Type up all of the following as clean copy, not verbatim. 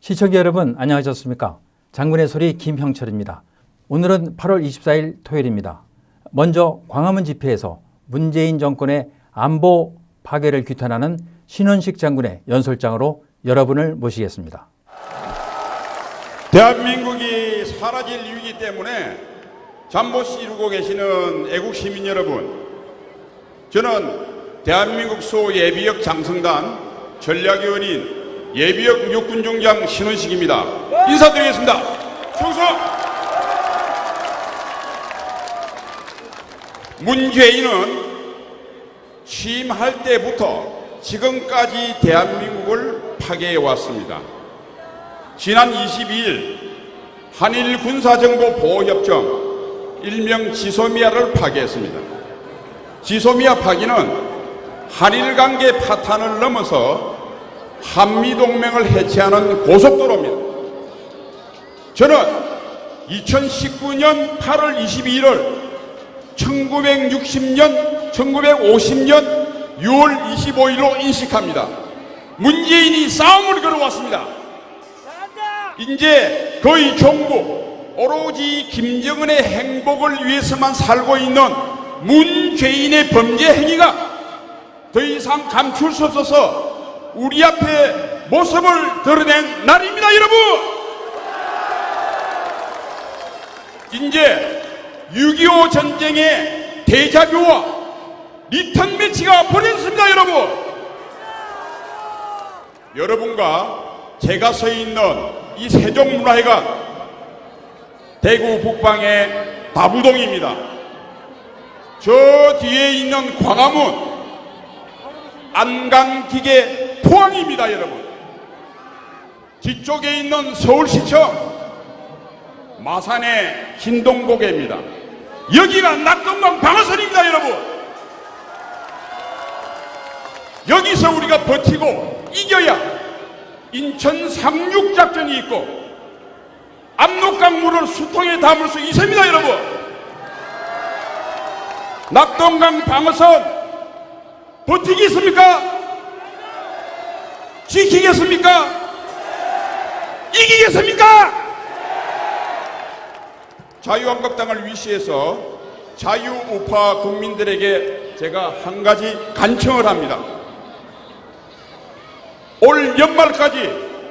시청자 여러분 안녕하셨습니까? 장군의 소리 김형철입니다. 오늘은 8월 24일 토요일입니다. 먼저 광화문 집회에서 문재인 정권의 안보 파괴를 규탄하는 신원식 장군의 연설장으로 여러분을 모시겠습니다. 대한민국이 사라질 이유이기 때문에 잠못 이루고 계시는 애국 시민 여러분, 저는 대한민국 수호예비역 장성단 전략위원인 예비역 육군중장 신원식입니다. 인사드리겠습니다. 충성! 문재인은 취임할 때부터 지금까지 대한민국을 파괴해왔습니다. 지난 22일 한일 군사정보보호협정 일명 지소미아를 파괴했습니다. 지소미아 파기는 한일 관계 파탄을 넘어서 한미동맹을 해체하는 고속도로입니다. 저는 2019년 8월 22일을 1950년 6월 25일로 인식합니다. 문재인이 싸움을 걸어왔습니다. 이제 거의 전부 오로지 김정은의 행복을 위해서만 살고 있는 문재인의 범죄 행위가 더 이상 감출 수 없어서 우리 앞에 모습을 드러낸 날입니다, 여러분. 이제 6.25 전쟁의 데자뷰와 리턴 매치가 벌어졌습니다, 여러분. 여러분과 제가 서 있는 이 세종문화회관 대구 북방의 다부동입니다. 저 뒤에 있는 광화문 안강기계 포항입니다, 여러분. 뒤쪽에 있는 서울시청 마산의 신동고개입니다. 여기가 낙동강 방어선입니다, 여러분. 여기서 우리가 버티고 이겨야 인천 상륙작전이 있고 압록강물을 수통에 담을 수 있습니다, 여러분. 낙동강 방어선 버티겠습니까? 지키겠습니까? 이기겠습니까? 자유한국당을 위시해서 자유우파 국민들에게 제가 한 가지 간청을 합니다. 올 연말까지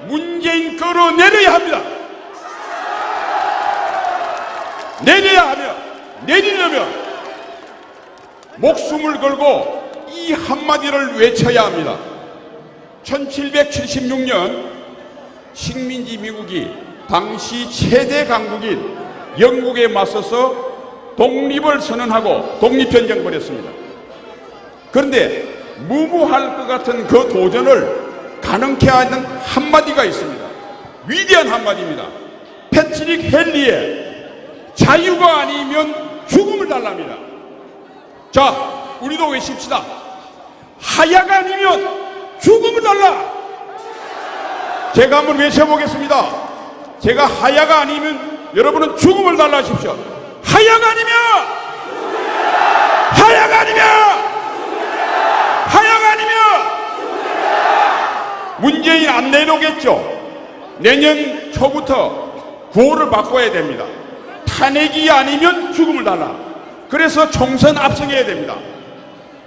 문재인 끌어내려야 합니다. 내리려면 목숨을 걸고 이 한마디를 외쳐야 합니다. 1776년 식민지 미국이 당시 최대 강국인 영국에 맞서서 독립을 선언하고 독립전쟁을 벌였습니다. 그런데 무모할 것 같은 그 도전을 가능케 하는 한마디가 있습니다. 위대한 한마디입니다. 패트릭 헨리의 자유가 아니면 죽음을 달랍니다. 자, 우리도 외칩시다. 하야가 아니면 죽음을 달라. 제가 한번 외쳐보겠습니다. 제가 하야가 아니면 여러분은 죽음을 달라 하십시오. 하야가 아니면 문재인 안 내놓겠죠. 내년 초부터 구호를 바꿔야 됩니다. 탄핵이 아니면 죽음을 달라. 그래서 총선 압승해야 됩니다.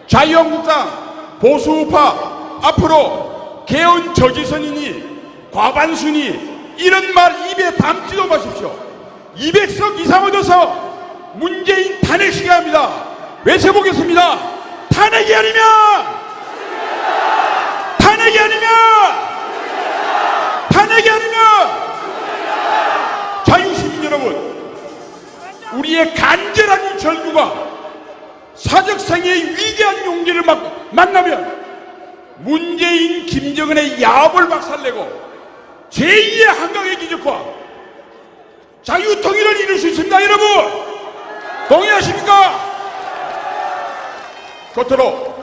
자유한국당 보수우파 앞으로 개헌 저지선이니 과반수니 이런 말 입에 담지도 마십시오. 200석 이상 얻어서 문재인 탄핵시켜야 합니다. 외쳐보겠습니다. 탄핵이 아니면 자유시민 여러분, 우리의 간절한 절규가 사적생의 위대한 용기를 만나면 문재인 김정은의 야합을 박살내고 제2의 한강의 기적과 자유통일을 이룰 수 있습니다, 여러분. 동의하십니까? 끝으로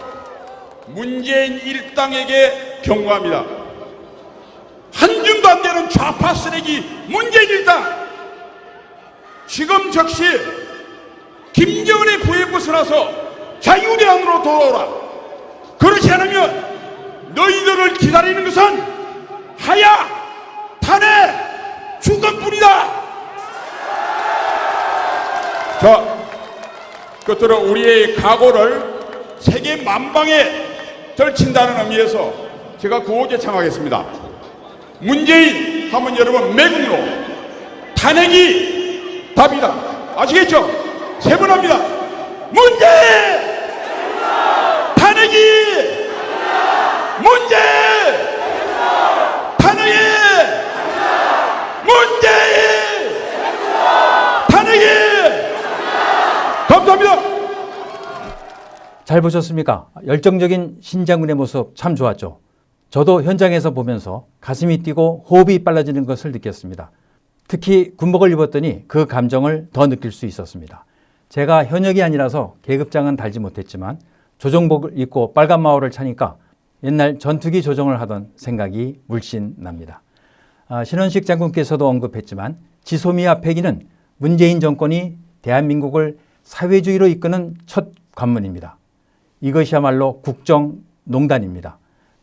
문재인 일당에게 경고합니다. 한 줌도 안 되는 좌파 쓰레기 문재인 일당, 지금 즉시 김정은의 부에 벗어나서 자유대안으로 돌아오라. 그렇지 않으면 너희들을 기다리는 것은 하야 탄핵 죽음뿐이다. 자, 끝으로 우리의 각오를 세계 만방에 떨친다는 의미에서 제가 구호 제창하겠습니다. 문재인 하면 여러분 매국노, 탄핵이 답이다. 아시겠죠? 세 번 합니다. 문재인! 탄핵이! 문재인! 탄핵이! 문재인! 탄핵이! 감사합니다. 잘 보셨습니까? 열정적인 신장군의 모습 참 좋았죠. 저도 현장에서 보면서 가슴이 뛰고 호흡이 빨라지는 것을 느꼈습니다. 특히 군복을 입었더니 그 감정을 더 느낄 수 있었습니다. 제가 현역이 아니라서 계급장은 달지 못했지만 조정복을 입고 빨간 마오를 차니까 옛날 전투기 조정을 하던 생각이 물씬 납니다. 신원식 장군께서도 언급했지만 지소미아 폐기는 문재인 정권이 대한민국을 사회주의로 이끄는 첫 관문입니다. 이것이야말로 국정농단입니다.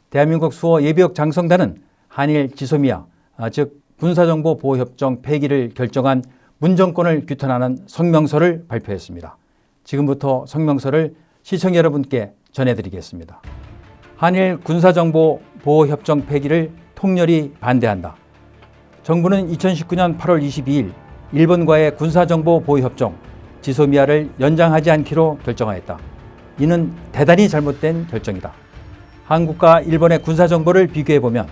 대한민국 수호 예비역 장성단은 한일 지소미아, 즉 군사정보보호협정 폐기를 결정한 문정권을 규탄하는 성명서를 발표했습니다. 지금부터 성명서를 시청자 여러분께 전해드리겠습니다. 한일 군사정보보호협정 폐기를 통렬히 반대한다. 정부는 2019년 8월 22일 일본과의 군사정보보호협정 지소미아를 연장하지 않기로 결정하였다. 이는 대단히 잘못된 결정이다. 한국과 일본의 군사정보를 비교해보면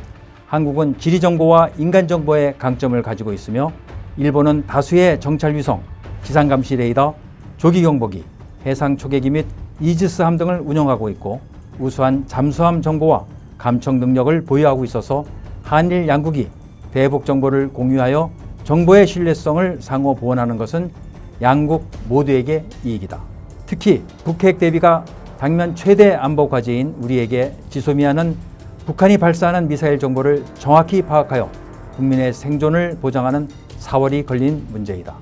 한국은 지리정보와 인간정보의 강점을 가지고 있으며 일본은 다수의 정찰위성, 지상감시 레이더, 조기경보기, 해상초계기 및 이지스함 등을 운영하고 있고 우수한 잠수함 정보와 감청 능력을 보유하고 있어서 한일 양국이 대북 정보를 공유하여 정보의 신뢰성을 상호 보완하는 것은 양국 모두에게 이익이다. 특히 북핵 대비가 당면 최대 안보 과제인 우리에게 지소미아는 북한이 발사하는 미사일 정보를 정확히 파악하여 국민의 생존을 보장하는 사활이 걸린 문제이다.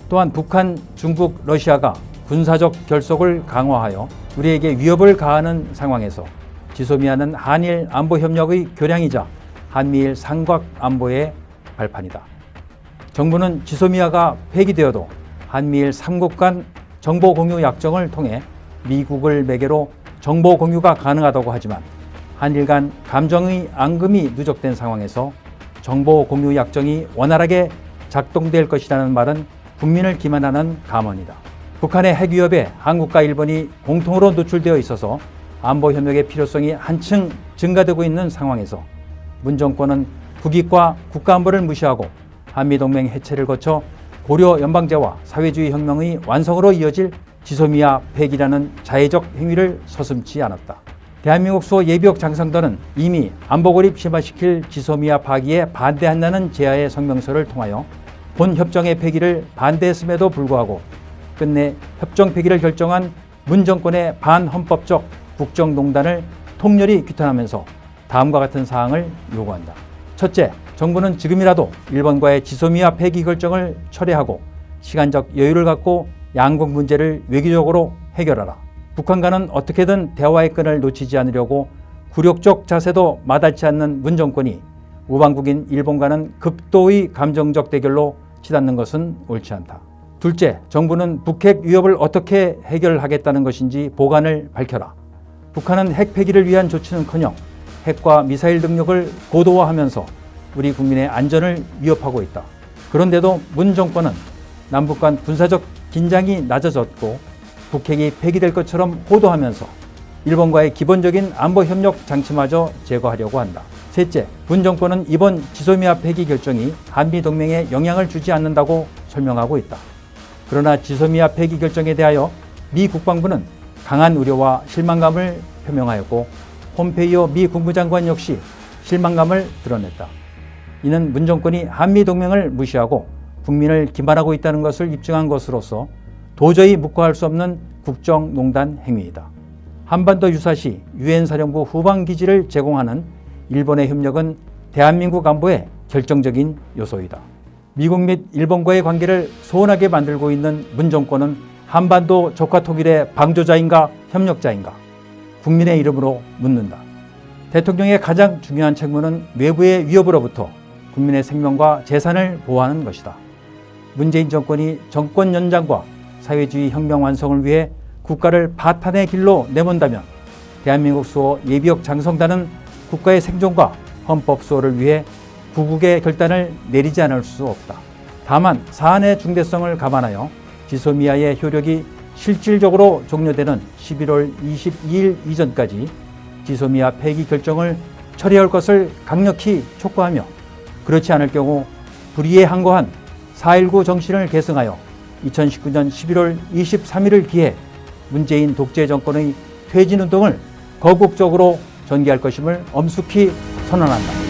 또한 북한, 중국, 러시아가 군사적 결속을 강화하여 우리에게 위협을 가하는 상황에서 지소미아는 한일 안보 협력의 교량이자 한미일 삼각 안보의 발판이다. 정부는 지소미아가 폐기되어도 한미일 3국 간 정보 공유 약정을 통해 미국을 매개로 정보 공유가 가능하다고 하지만 한일 간 감정의 앙금이 누적된 상황에서 정보 공유 약정이 원활하게 작동될 것이라는 말은 국민을 기만하는 감언이다. 북한의 핵 위협에 한국과 일본이 공통으로 노출되어 있어서 안보 협력의 필요성이 한층 증가되고 있는 상황에서 문 정권은 국익과 국가안보를 무시하고 한미동맹 해체를 거쳐 고려 연방제와 사회주의 혁명의 완성으로 이어질 지소미아 폐기라는 자해적 행위를 서슴지 않았다. 대한민국 수호 예비역 장성단은 이미 안보 고립 심화시킬 지소미아 파기에 반대한다는 제하의 성명서를 통하여 본 협정의 폐기를 반대했음에도 불구하고 끝내 협정 폐기를 결정한 문 정권의 반헌법적 국정농단을 통렬히 규탄하면서 다음과 같은 사항을 요구한다. 첫째, 정부는 지금이라도 일본과의 지소미아 폐기 결정을 철회하고 시간적 여유를 갖고 양국 문제를 외교적으로 해결하라. 북한과는 어떻게든 대화의 끈을 놓치지 않으려고 굴욕적 자세도 마다치 않는 문 정권이 우방국인 일본과는 극도의 감정적 대결로 치닫는 것은 옳지 않다. 둘째, 정부는 북핵 위협을 어떻게 해결하겠다는 것인지 보관을 밝혀라. 북한은 핵 폐기를 위한 조치는커녕 핵과 미사일 능력을 고도화하면서 우리 국민의 안전을 위협하고 있다. 그런데도 문 정권은 남북 간 군사적 긴장이 낮아졌고 북핵이 폐기될 것처럼 호도하면서 일본과의 기본적인 안보 협력 장치마저 제거하려고 한다. 셋째, 문 정권은 이번 지소미아 폐기 결정이 한미 동맹에 영향을 주지 않는다고 설명하고 있다. 그러나 지소미아 폐기 결정에 대하여 미 국방부는 강한 우려와 실망감을 표명하였고 폼페이오 미 국무장관 역시 실망감을 드러냈다. 이는 문 정권이 한미 동맹을 무시하고 국민을 기만하고 있다는 것을 입증한 것으로서 도저히 묵과할 수 없는 국정농단 행위이다. 한반도 유사시 유엔 사령부 후방기지를 제공하는 일본의 협력은 대한민국 안보의 결정적인 요소이다. 미국 및 일본과의 관계를 소원하게 만들고 있는 문 정권은 한반도 적화 통일의 방조자인가 협력자인가 국민의 이름으로 묻는다. 대통령의 가장 중요한 책무는 외부의 위협으로부터 국민의 생명과 재산을 보호하는 것이다. 문재인 정권이 정권 연장과 사회주의 혁명 완성을 위해 국가를 파탄의 길로 내몬다면 대한민국 수호 예비역 장성단은 국가의 생존과 헌법 수호를 위해 구국의 결단을 내리지 않을 수 없다. 다만 사안의 중대성을 감안하여 지소미아의 효력이 실질적으로 종료되는 11월 22일 이전까지 지소미아 폐기 결정을 처리할 것을 강력히 촉구하며, 그렇지 않을 경우 불의에 항거한 4.19 정신을 계승하여 2019년 11월 23일을 기해 문재인 독재 정권의 퇴진운동을 거국적으로 전개할 것임을 엄숙히 선언한다.